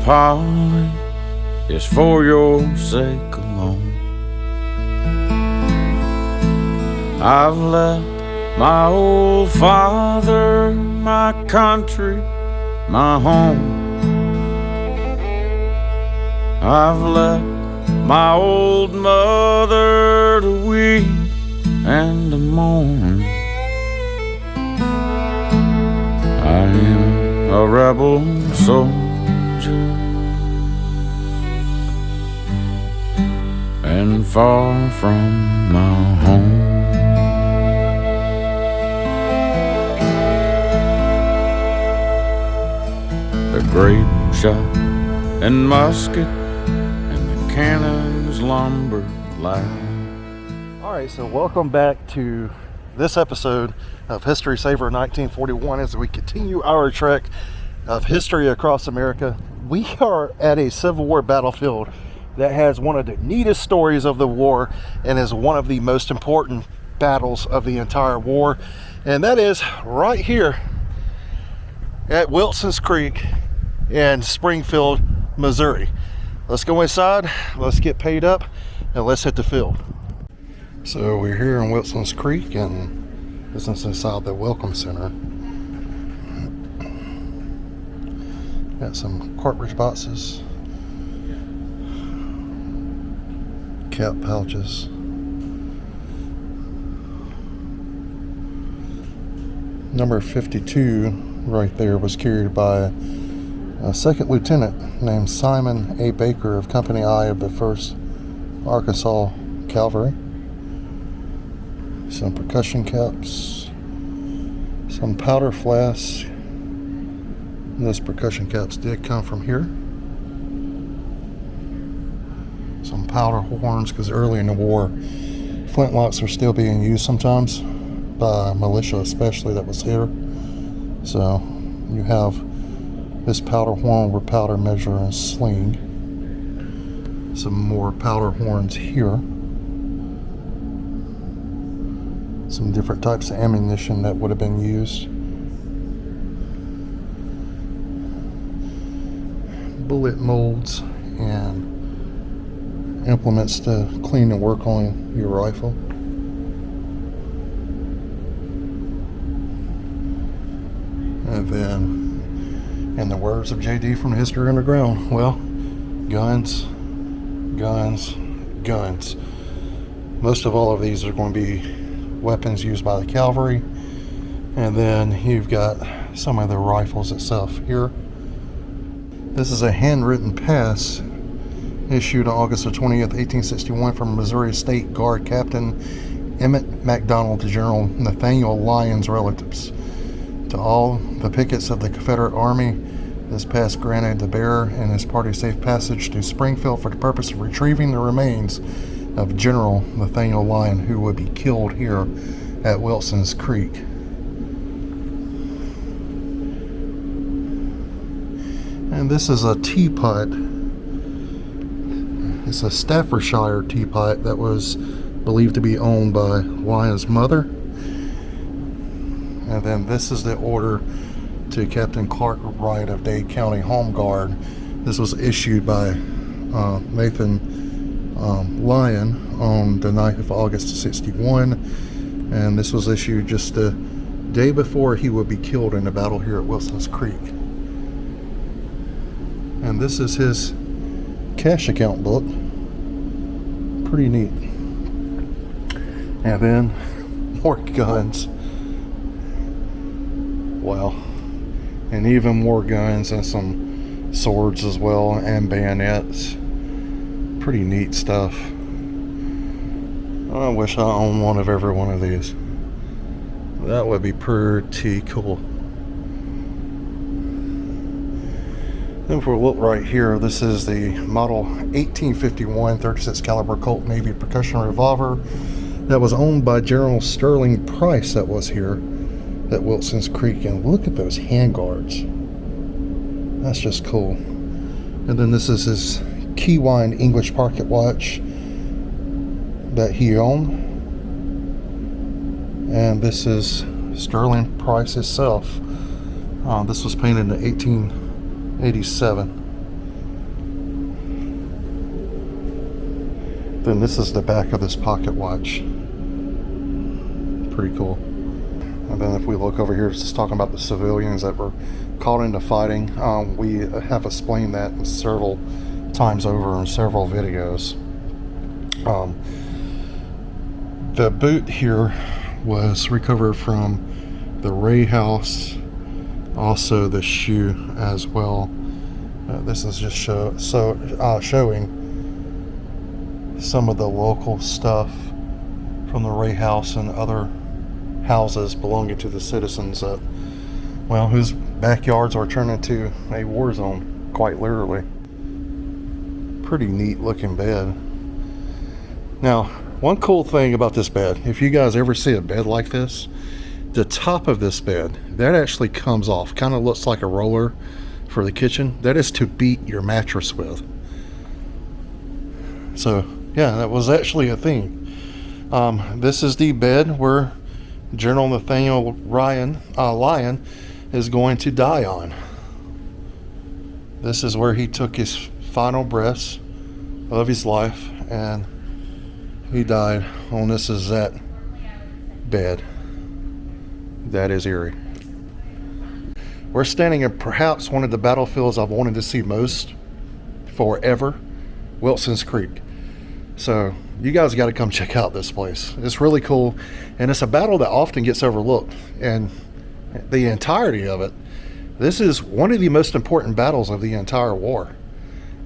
Polly, is for your sake alone. I've left my old father, my country, my home. I've left my old mother to weep and to mourn. I am a rebel soldier and far from my home. The grape shot and musket and the cannons lumbered loud. Alright, so welcome back to this episode of History Saver 1941 as we continue our trek of history across America. We are at a Civil War battlefield that has one of the neatest stories of the war and is one of the most important battles of the entire war, and that is right here at Wilson's Creek in Springfield, Missouri. Let's go inside, let's get paid up, and let's hit the field. So we're here in Wilson's Creek, and this is inside the Welcome Center. Got some cartridge boxes, cap pouches, number 52 right there was carried by a second lieutenant named Simon A. Baker of Company I of the 1st Arkansas Cavalry. Some percussion caps, some powder flasks. Those percussion caps did come from here. Some powder horns, because early in the war, flintlocks were still being used sometimes by militia, especially that was here. So you have this powder horn with powder measure and sling. Some more powder horns here. Some different types of ammunition that would have been used. Bullet molds and implements to clean and work on your rifle. And then, in the words of JD from History Underground, well, guns, guns, guns. Most of all of these are going to be weapons used by the cavalry, and then you've got some of the rifles itself here. This is a handwritten pass issued on August the 20th, 1861 from Missouri State Guard Captain Emmett McDonald to General Nathaniel Lyon's relatives. To all the pickets of the Confederate Army, this pass granted the bearer and his party safe passage to Springfield for the purpose of retrieving the remains of General Nathaniel Lyon, who would be killed here at Wilson's Creek. And this is a teapot. It's a Staffordshire teapot that was believed to be owned by Lyon's mother. And then this is the order to Captain Clark Wright of Dade County Home Guard. This was issued by Nathan Lyon on the 9th of August of 61, and this was issued just the day before he would be killed in a battle here at Wilson's Creek. And this is his cash account book. Pretty neat. And then more guns. Wow. And even more guns and some swords as well, and bayonets. Pretty neat stuff. I wish I owned one of every one of these. That would be pretty cool. Then if we look right here, this is the model 1851 36 caliber Colt Navy percussion revolver that was owned by General Sterling Price that was here at Wilson's Creek. And look at those handguards. That's just cool. And then this is his Keywind English pocket watch that he owned. And this is Sterling Price itself. This was painted in 1887. Then this is the back of this pocket watch. Pretty cool. And then if we look over here, it's just talking about the civilians that were caught into fighting. We have explained that several times over in several videos. The boot here was recovered from the Ray house, also the shoe as well. This is just showing some of the local stuff from the Ray house and other houses belonging to the citizens that, well, whose backyards are turned into a war zone, quite literally. Pretty neat looking bed. Now, one cool thing about this bed, if you guys ever see a bed like this, the top of this bed, that actually comes off. Kind of looks like a roller for the kitchen. That is to beat your mattress with. So, yeah, that was actually a thing. This is the bed where General Nathaniel Lyon is going to die on. This is where he took his final breaths of his life, and he died on this is that bed. That is eerie. We're standing in perhaps one of the battlefields I've wanted to see most forever, Wilson's Creek. So you guys got to come check out this place. It's really cool, and it's a battle that often gets overlooked. And the entirety of it, this is one of the most important battles of the entire war,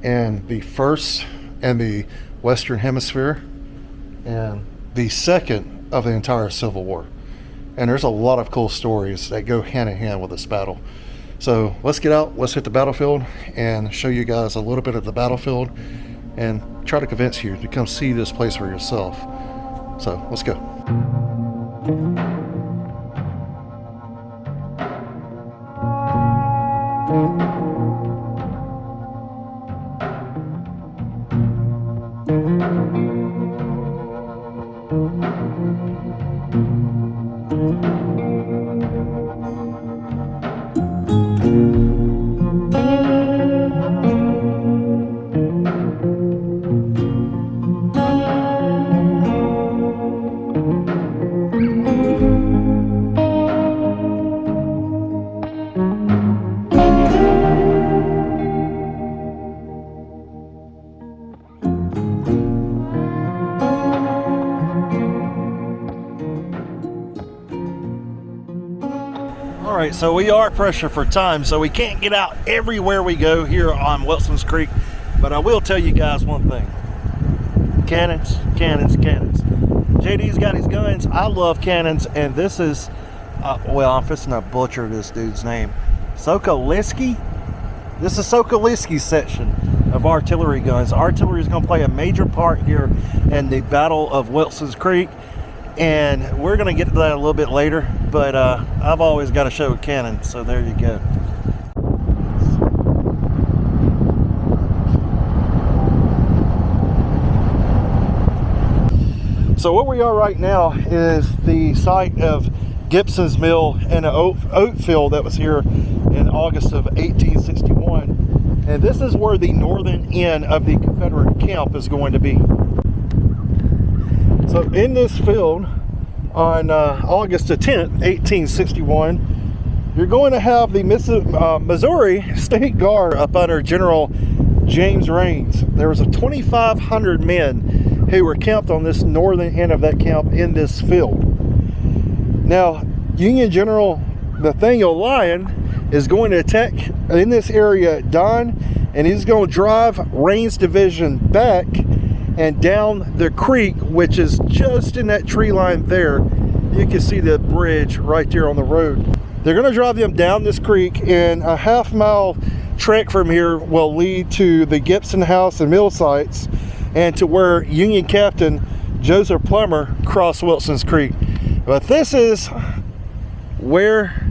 and the first in the Western Hemisphere, and the second of the entire Civil War. And there's a lot of cool stories that go hand in hand with this battle. So let's get out, let's hit the battlefield and show you guys a little bit of the battlefield and try to convince you to come see this place for yourself. So let's go. Alright, so we are pressure for time, so we can't get out everywhere we go here on Wilson's Creek, but I will tell you guys one thing. Cannons, cannons, cannons. JD's got his guns. I love cannons, and this is, well, I'm fixing to butcher this dude's name. Sokoliski? This is Sokoliski's section of artillery guns. Artillery is going to play a major part here in the Battle of Wilson's Creek, and we're going to get to that a little bit later, but I've always got to show a cannon, so there you go. So where we are right now is the site of Gibson's mill and an oat field that was here in August of 1861, and this is where the northern end of the Confederate camp is going to be. So in this field on August the 10th, 1861, you're going to have the Missouri State Guard up under General James Rains. There was 2,500 men who were camped on this northern end of that camp in this field. Now, Union General Nathaniel Lyon is going to attack in this area at dawn, and he's going to drive Rains' division back and down the creek, which is just in that tree line there. You can see the bridge right there on the road. They're going to drive them down this creek, and a half-mile trek from here will lead to the Gibson house and mill sites, and to where Union Captain Joseph Plummer crossed Wilson's Creek. But this is where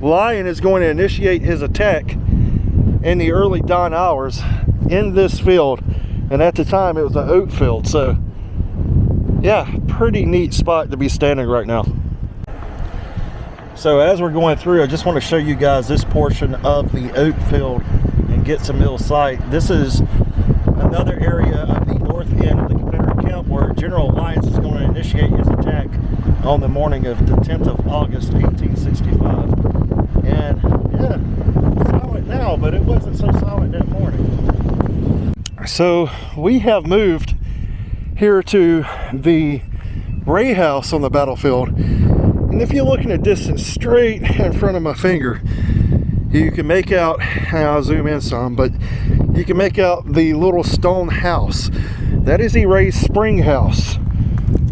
Lyon is going to initiate his attack in the early dawn hours in this field. And at the time, it was an oat field. So, yeah, pretty neat spot to be standing right now. So as we're going through, I just want to show you guys this portion of the oat field and Gibson Mill site. This is another area of the north end of the General Alliance is going to initiate his attack on the morning of the 10th of August, 1865. And yeah, it's silent now, but it wasn't so silent that morning. So we have moved here to the Ray house on the battlefield. And if you look in a distance straight in front of my finger, you can make out, and I'll zoom in some, but you can make out the little stone house. That is the Ray's spring house.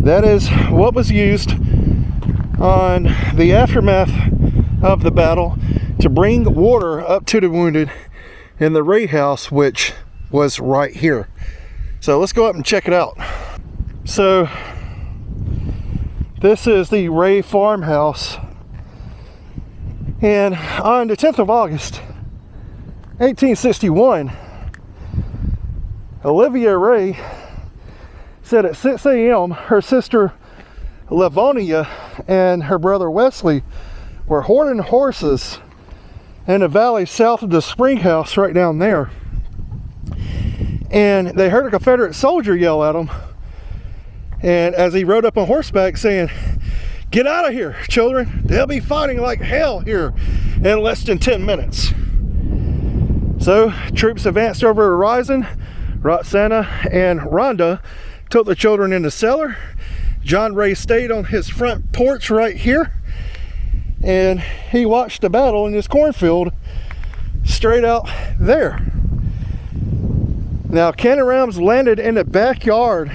That is what was used on the aftermath of the battle to bring water up to the wounded in the Ray house, which was right here. So let's go up and check it out. So this is the Ray farmhouse, and on the 10th of August 1861, Olivia Ray said at 6 a.m. her sister Livonia and her brother Wesley were hoarding horses in a valley south of the spring house right down there, and they heard a Confederate soldier yell at them, and as he rode up on horseback saying, "Get out of here, children. They'll be fighting like hell here in less than 10 minutes." So troops advanced over the horizon. Roxana and Rhonda took the children in the cellar. John Ray stayed on his front porch right here, and he watched the battle in his cornfield straight out there. Now, cannon rounds landed in the backyard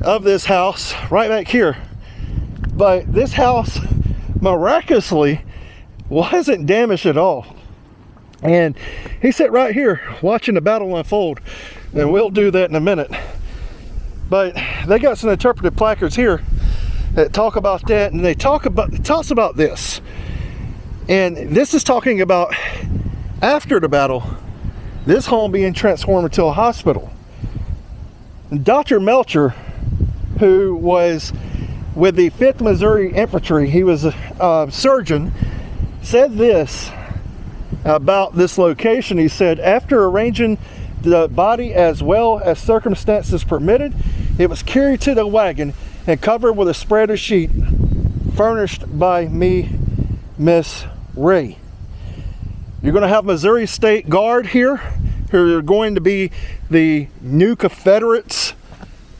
of this house right back here, but this house miraculously wasn't damaged at all. And he sat right here watching the battle unfold, and we'll do that in a minute. But they got some interpretive placards here that talk about that, and it talks about this. And this is talking about after the battle, this home being transformed into a hospital. And Dr. Melcher, who was with the 5th Missouri Infantry, he was a surgeon, said this about this location. He said, after arranging the body as well as circumstances permitted, it was carried to the wagon and covered with a spread of sheet furnished by me, Miss Ray. You're going to have Missouri State Guard here, who are going to be the new Confederates,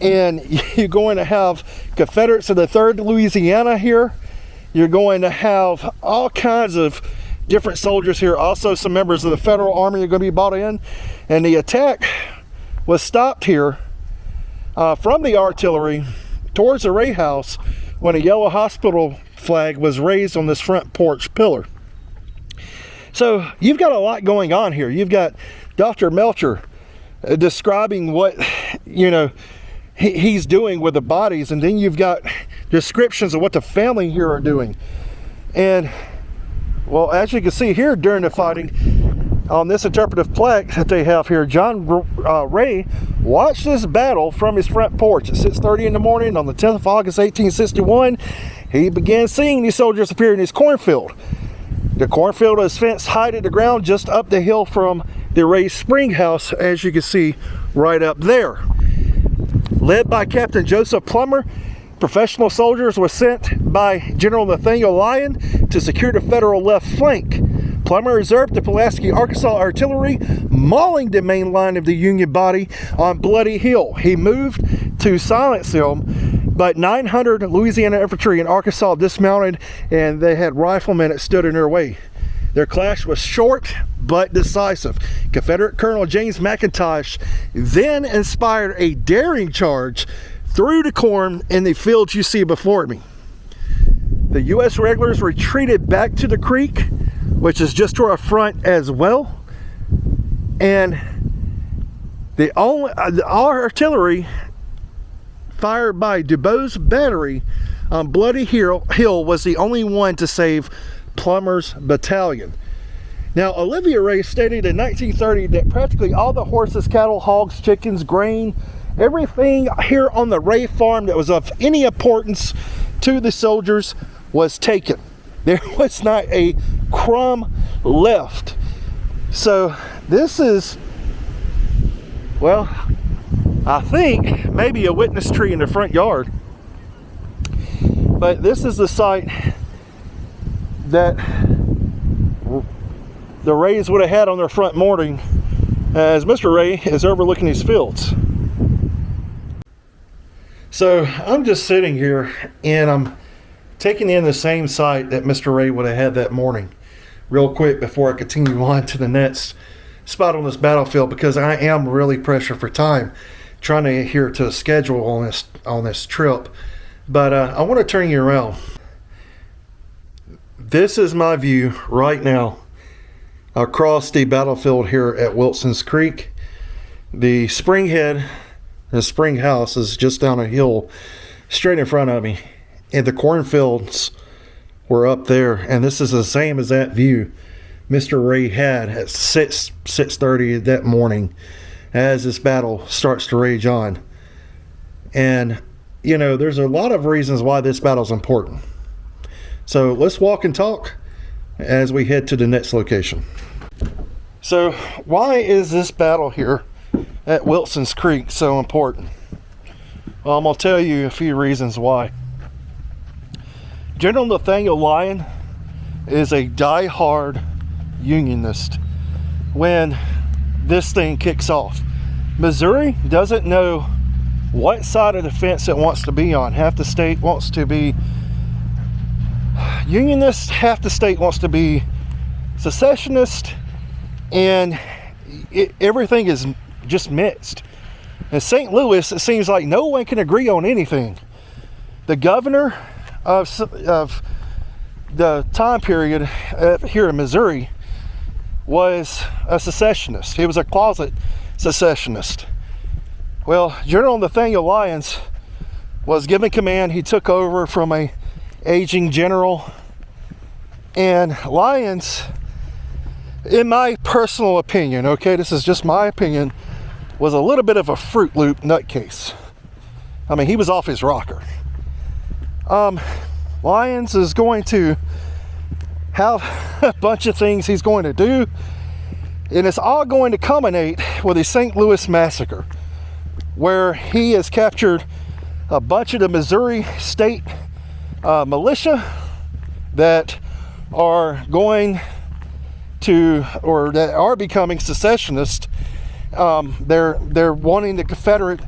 and you're going to have Confederates of the 3rd Louisiana here. You're going to have all kinds of different soldiers here. Also, some members of the Federal Army are going to be brought in, and the attack was stopped here from the artillery towards the Ray house when a yellow hospital flag was raised on this front porch pillar. So you've got a lot going on here. You've got Dr. Melcher describing what, you know, he's doing with the bodies, and then you've got descriptions of what the family here are doing. And well, as you can see here during the fighting, on this interpretive plaque that they have here, John Ray watched this battle from his front porch at 6:30 in the morning on the 10th of August 1861. He began seeing these soldiers appear in his cornfield. The cornfield is fenced high to the ground just up the hill from the Ray spring house, as you can see right up there. Led by Captain Joseph Plummer, professional soldiers were sent by General Nathaniel Lyon to secure the Federal left flank. Plummer reserved the Pulaski, Arkansas artillery, mauling the main line of the Union body on Bloody Hill. He moved to silence them, but 900 Louisiana infantry in Arkansas dismounted, and they had riflemen that stood in their way. Their clash was short but decisive. Confederate Colonel James McIntosh then inspired a daring charge through the corn in the fields you see before me. The U.S. regulars retreated back to the creek, which is just to our front as well, and our artillery fired by Dubois battery on Bloody Hill was the only one to save Plummer's battalion. Now, Olivia Ray stated in 1930 that practically all the horses, cattle, hogs, chickens, grain, everything here on the Ray farm that was of any importance to the soldiers was taken. There was not a crumb left. So this is, well, I think maybe a witness tree in the front yard. But this is the site that the Rays would have had on their front morning as Mr. Ray is overlooking these fields. So I'm just sitting here and I'm taking in the same site that Mr. Ray would have had that morning real quick before I continue on to the next spot on this battlefield, because I am really pressed for time trying to adhere to a schedule on this trip. But I want to turn you around. This is my view right now across the battlefield here at Wilson's Creek. The spring head, the spring house, is just down a hill straight in front of me, and the cornfields were up there, and this is the same as that view Mr. Ray had at 6:30 that morning as this battle starts to rage on. And you know, there's a lot of reasons why this battle is important. So let's walk and talk as we head to the next location. So why is this battle here at Wilson's Creek so important? Well, I'm going to tell you a few reasons why. General Nathaniel Lyon is a die-hard Unionist when this thing kicks off. Missouri doesn't know what side of the fence it wants to be on. Half the state wants to be Unionist, half the state wants to be secessionist, and everything is just mixed. In St. Louis, it seems like no one can agree on anything. The governor of the time period here in Missouri was a secessionist. He was a closet secessionist. Well, General Nathaniel Lyons was given command. He took over from a aging general, and Lyons, in my personal opinion, okay, this is just my opinion, was a little bit of a Fruit Loop nutcase. I mean, he was off his rocker. Lyons is going to have a bunch of things he's going to do, and it's all going to culminate with the St. Louis massacre, where he has captured a bunch of the Missouri state militia that are going to, or that are becoming secessionist. They're wanting the Confederate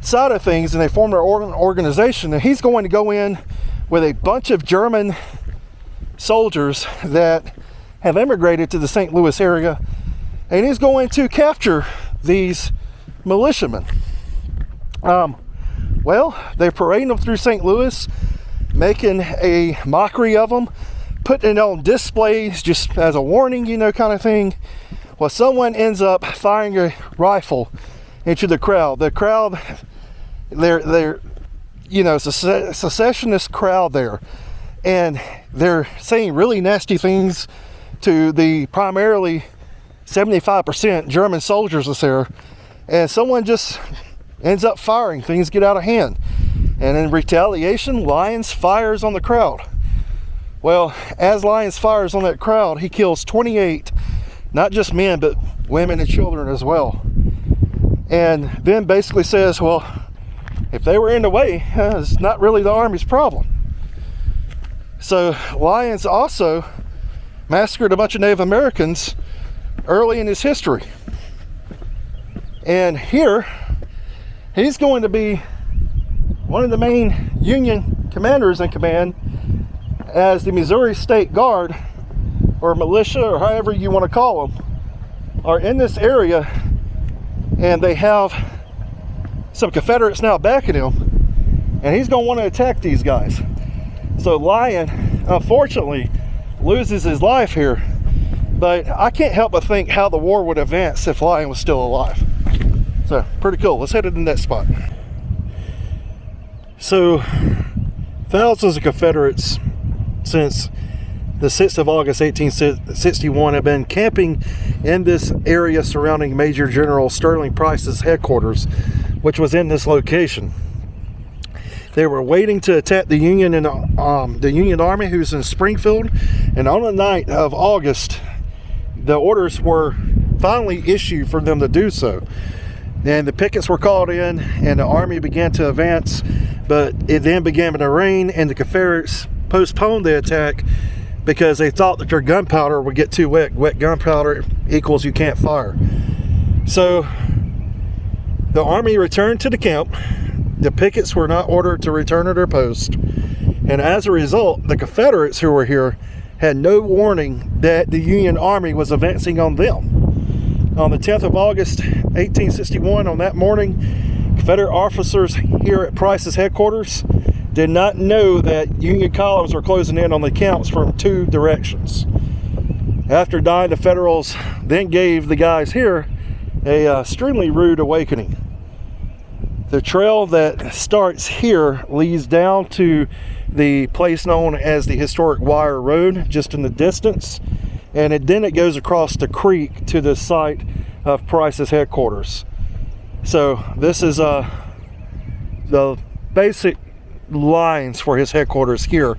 side of things, and they formed their organization, and he's going to go in with a bunch of German soldiers that have immigrated to the St. Louis area, and he's going to capture these militiamen. Well, they're parading them through St. Louis, making a mockery of them, putting it on displays just as a warning, you know, kind of thing. Well, someone ends up firing a rifle into the crowd. The crowd, they're you know, it's a secessionist crowd there, and they're saying really nasty things to the primarily 75% German soldiers that's there, and someone just ends up firing. Things get out of hand, and in retaliation, Lyons fires on the crowd. Well, as Lyons fires on that crowd, he kills 28, not just men, but women and children as well, and then basically says, well, if they were in the way, it's not really the Army's problem. So Lyons also massacred a bunch of Native Americans early in his history. And here, he's going to be one of the main Union commanders in command as the Missouri State Guard, or militia, or however you want to call them, are in this area, and they have some Confederates now backing him, and he's going to want to attack these guys. So Lyon, unfortunately, loses his life here, but I can't help but think how the war would advance if Lyon was still alive. So, pretty cool. Let's head to the next spot. So, thousands of Confederates since the 6th of August 1861 have been camping in this area surrounding Major General Sterling Price's headquarters, which was in this location. They were waiting to attack the Union and the Union Army, who's in Springfield, and on the night of August, the orders were finally issued for them to do so. And the pickets were called in, and the Army began to advance, but it then began to rain, and the Confederates postponed the attack because they thought that their gunpowder would get too wet. Wet gunpowder equals you can't fire. So the Army returned to the camp. The pickets were not ordered to return to their post, and as a result, the Confederates who were here had no warning that the Union Army was advancing on them. On the 10th of August, 1861, on that morning, Confederate officers here at Price's headquarters did not know that Union columns were closing in on the camps from 2 directions. After dying, the Federals then gave the guys here a extremely rude awakening. The trail that starts here leads down to the place known as the historic Wire Road, just in the distance, and then it goes across the creek to the site of Price's headquarters. So this is the basic lines for his headquarters here,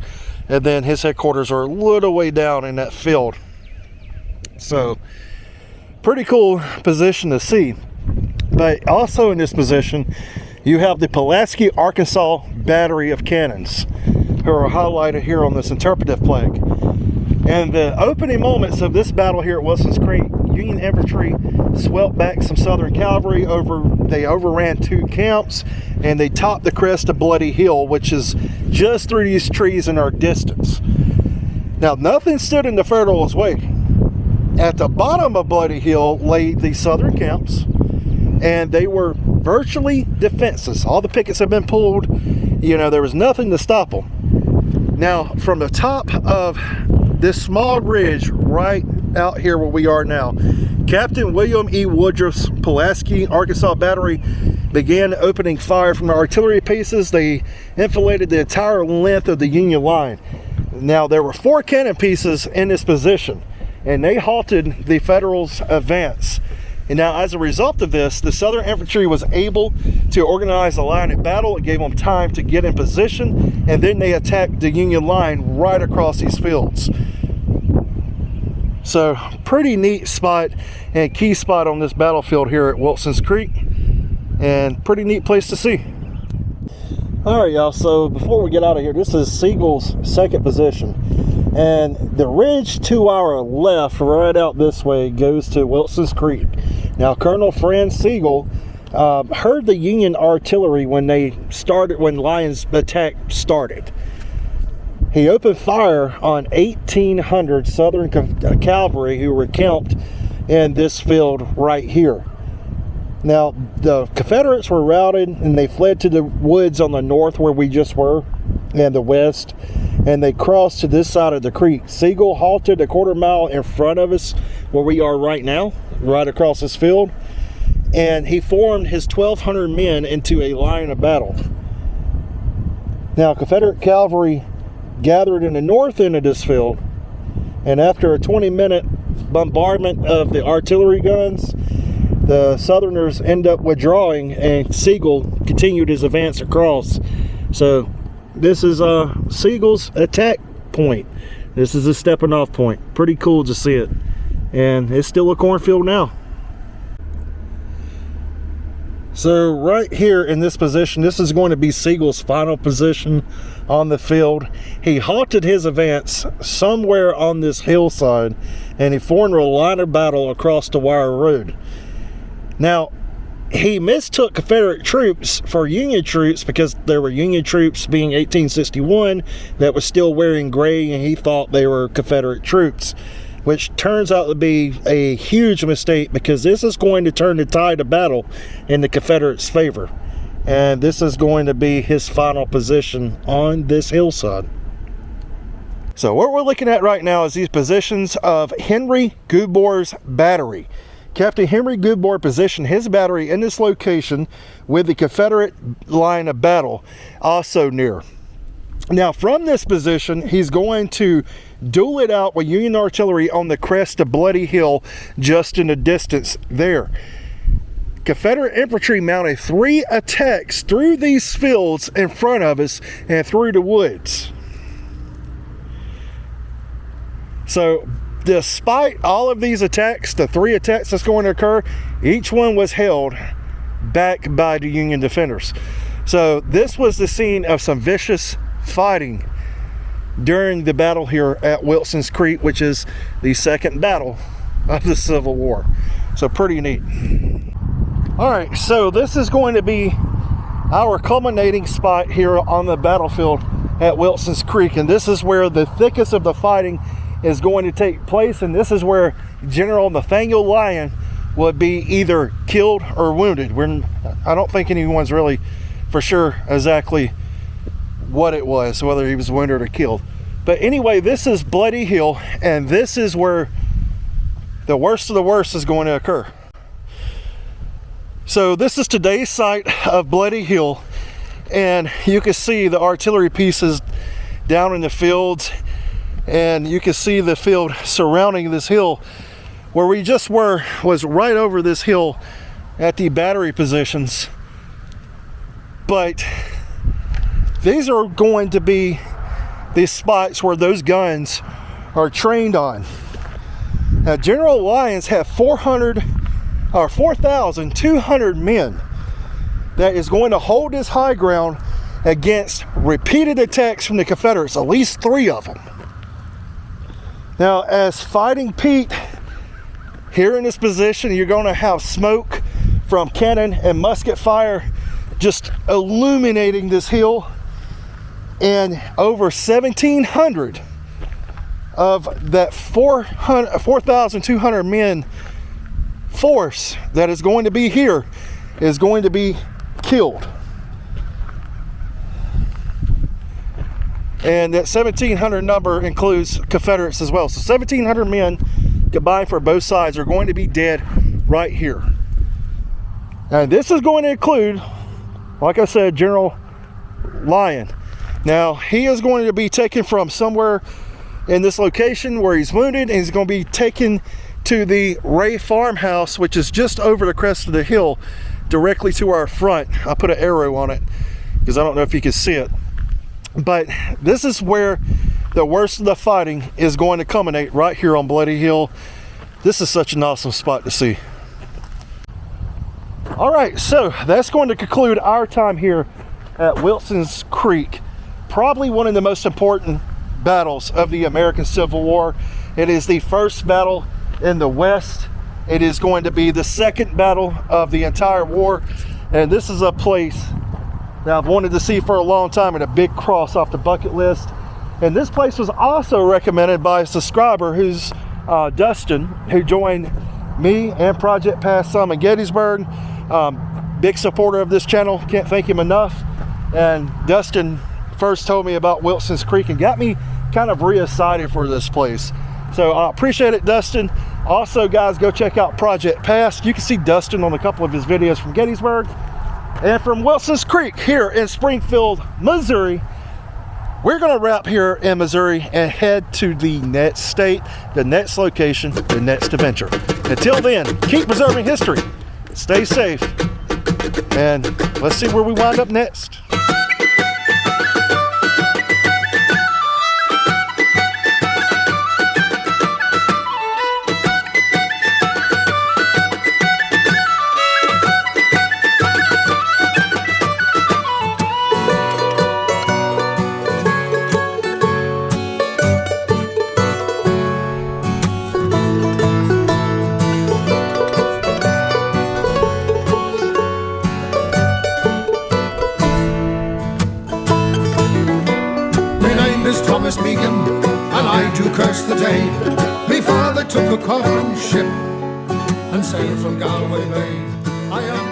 and then his headquarters are a little way down in that field. So pretty cool position to see. But also in this position you have the Pulaski, Arkansas battery of cannons, who are highlighted here on this interpretive plaque. And the opening moments of this battle here at Wilson's Creek, Union infantry swept back some Southern cavalry. They overran 2 camps, and they topped the crest of Bloody Hill, which is just through these trees in our distance. Now, nothing stood in the Federals' way. At the bottom of Bloody Hill lay the Southern camps, and they were virtually defenseless. All the pickets had been pulled. You know, there was nothing to stop them. Now, from the top of this small ridge right out here where we are now, Captain William E. Woodruff's Pulaski, Arkansas battery began opening fire from the artillery pieces. They enfiladed the entire length of the Union line. Now, there were 4 cannon pieces in this position, and they halted the Federals' advance. And now, as a result of this, the Southern infantry was able to organize a line of battle. It gave them time to get in position, and then they attacked the Union line right across these fields. So, pretty neat spot and key spot on this battlefield here at Wilson's Creek, and pretty neat place to see. Alright, y'all, so before we get out of here, this is Siegel's second position. And the ridge to our left, right out this way, goes to Wilson's Creek. Now, Colonel Franz Siegel heard the Union artillery when Lyon's attack started. He opened fire on 1,800 Southern cavalry who were camped in this field right here. Now, the Confederates were routed, and they fled to the woods on the north where we just were, and the west, and they crossed to this side of the creek. Siegel halted a quarter mile in front of us where we are right now, right across this field, and he formed his 1,200 men into a line of battle. Now, Confederate cavalry gathered in the north end of this field, and after a 20-minute bombardment of the artillery guns, the Southerners end up withdrawing, and Siegel continued his advance across. So this is Siegel's attack point. This is a stepping off point. Pretty cool to see it, and it's still a cornfield now. So right here in this position, this is going to be Siegel's final position on the field. He halted his advance somewhere on this hillside, and he formed a line of battle across the Wire Road. Now, he mistook Confederate troops for Union troops because there were Union troops being 1861 that was still wearing gray, and he thought they were Confederate troops, which turns out to be a huge mistake, because this is going to turn the tide of battle in the Confederates' favor. And this is going to be his final position on this hillside. So what we're looking at right now is these positions of Henry Goodbore's battery. Captain Henry Goodbore positioned his battery in this location with the Confederate line of battle also near. Now, from this position, he's going to duel it out with Union artillery on the crest of Bloody Hill, just in the distance there. Confederate infantry mounted 3 attacks through these fields in front of us and through the woods. So, despite all of these attacks, the 3 attacks that's going to occur, each one was held back by the Union defenders. So this was the scene of some vicious fighting during the battle here at Wilson's Creek, which is the second battle of the Civil War. So pretty neat. All right, so this is going to be our culminating spot here on the battlefield at Wilson's Creek, and this is where the thickest of the fighting is going to take place, and this is where General Nathaniel Lyon would be either killed or wounded. I don't think anyone's really for sure exactly what it was, whether he was wounded or killed. But anyway, this is Bloody Hill, and this is where the worst of the worst is going to occur. So this is today's site of Bloody Hill, and you can see the artillery pieces down in the fields, and you can see the field surrounding this hill. Where we just were was right over this hill at the battery positions. But these are going to be the spots where those guns are trained on. Now, General Lyons had 4,200 men that is going to hold this high ground against repeated attacks from the Confederates, at least 3 of them. Now, as Fighting Pete, here in this position, you're going to have smoke from cannon and musket fire just illuminating this hill, and over 1,700 of that 4,200 men force that is going to be here is going to be killed. And that 1,700 number includes Confederates as well. So 1,700 men combined for both sides are going to be dead right here. And this is going to include, like I said, General Lyon. Now, he is going to be taken from somewhere in this location where he's wounded, and he's going to be taken to the Ray farmhouse, which is just over the crest of the hill, directly to our front. I put an arrow on it because I don't know if you can see it. But this is where the worst of the fighting is going to culminate, right here on Bloody Hill. This is such an awesome spot to see. All right, so that's going to conclude our time here at Wilson's Creek. Probably one of the most important battles of the American Civil War. It is the first battle in the West. It is going to be the second battle of the entire war. And this is a place that I've wanted to see for a long time, and a big cross off the bucket list. And this place was also recommended by a subscriber who's Dustin, who joined me and Project Past Some in Gettysburg. Big supporter of this channel, can't thank him enough. And Dustin first told me about Wilson's Creek and got me kind of re-excited for this place. So I appreciate it, Dustin. Also, guys, go check out Project Past. You can see Dustin on a couple of his videos from Gettysburg. And from Wilson's Creek here in Springfield, Missouri, we're going to wrap here in Missouri and head to the next state, the next location, the next adventure. Until then, keep preserving history, stay safe, and let's see where we wind up next. And I do curse the day me father took a coffin ship and sailed from Galway Bay. I am